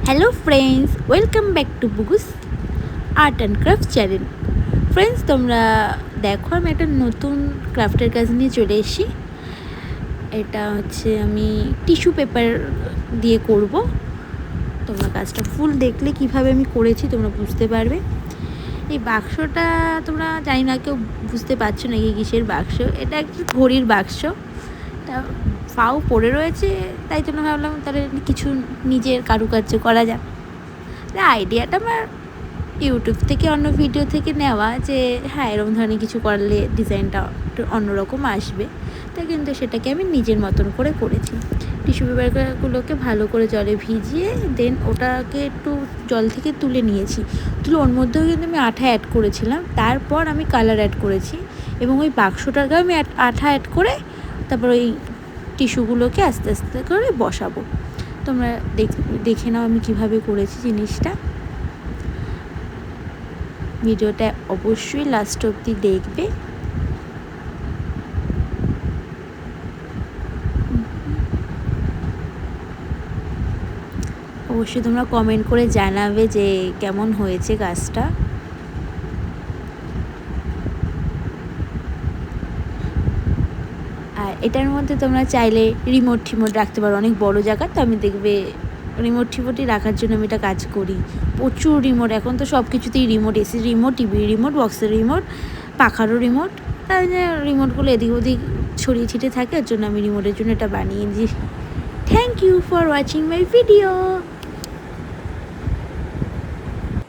Hello friends, welcome back to বুগুস art and craft channel. Friends, তোমরা দেখো আমি একটা নতুন ক্রাফটের কাজ নিয়ে চলে এসেছি। এটা হচ্ছে আমি টিস্যু পেপার দিয়ে করব। তোমরা কাজটা ফুল দেখলে কিভাবে আমি করেছি তোমরা বুঝতে পারবে। এই বাক্সটা তোমরা জানি না কেউ বুঝতে পারছো নাকি কিসের বাক্স। এটা একটা ঘড়ির বাক্স। তা ফাও পড়ে রয়েছে, তাই জন্য ভাবলাম তাহলে কিছু নিজের কারুকার্য করা যাক। আইডিয়াটা আমার ইউটিউব থেকে অন্য ভিডিও থেকে নেওয়া, যে হ্যাঁ এরকম ধরনের কিছু করলে ডিজাইনটা একটু অন্যরকম আসবে। তাই কিন্তু সেটাকে আমি নিজের মতন করে করেছি। টিস্যু পেপারগুলোকে ভালো করে জলে ভিজিয়ে দেন ওটাকে একটু জল থেকে তুলে নিয়েছি। তুলে ওর মধ্যেও কিন্তু আমি আঠা অ্যাড করেছিলাম। তারপর আমি কালার অ্যাড করেছি এবং ওই বাক্সটাকেও আমি আঠা অ্যাড করে তারপর ওই টিস্যুগুলোকে আস্তে আস্তে করে বসাবো। তোমরা দেখে নাও আমি কিভাবে করেছি জিনিসটা। ভিডিওটা অবশ্যই লাস্ট অবধি দেখবে। অবশ্যই তোমরা কমেন্ট করে জানাবে যে কেমন হয়েছে কাজটা। আর এটার মধ্যে তোমরা চাইলে রিমোট ঠিমোট রাখতে পারো, অনেক বড় জায়গা তো আমি দেখবে রিমোট ঠিমোটই রাখার জন্য আমি এটা কাজ করি। প্রচুর রিমোট, এখন তো সব কিছুতেই remote, AC remote, TV remote, বক্সের রিমোট, পাখারও রিমোট। তাই যে রিমোটগুলো এদিক ওদিক ছড়িয়ে ছিটে থাকে, ওর জন্য আমি রিমোটের জন্য এটা বানিয়ে দিই। Thank you for watching my video.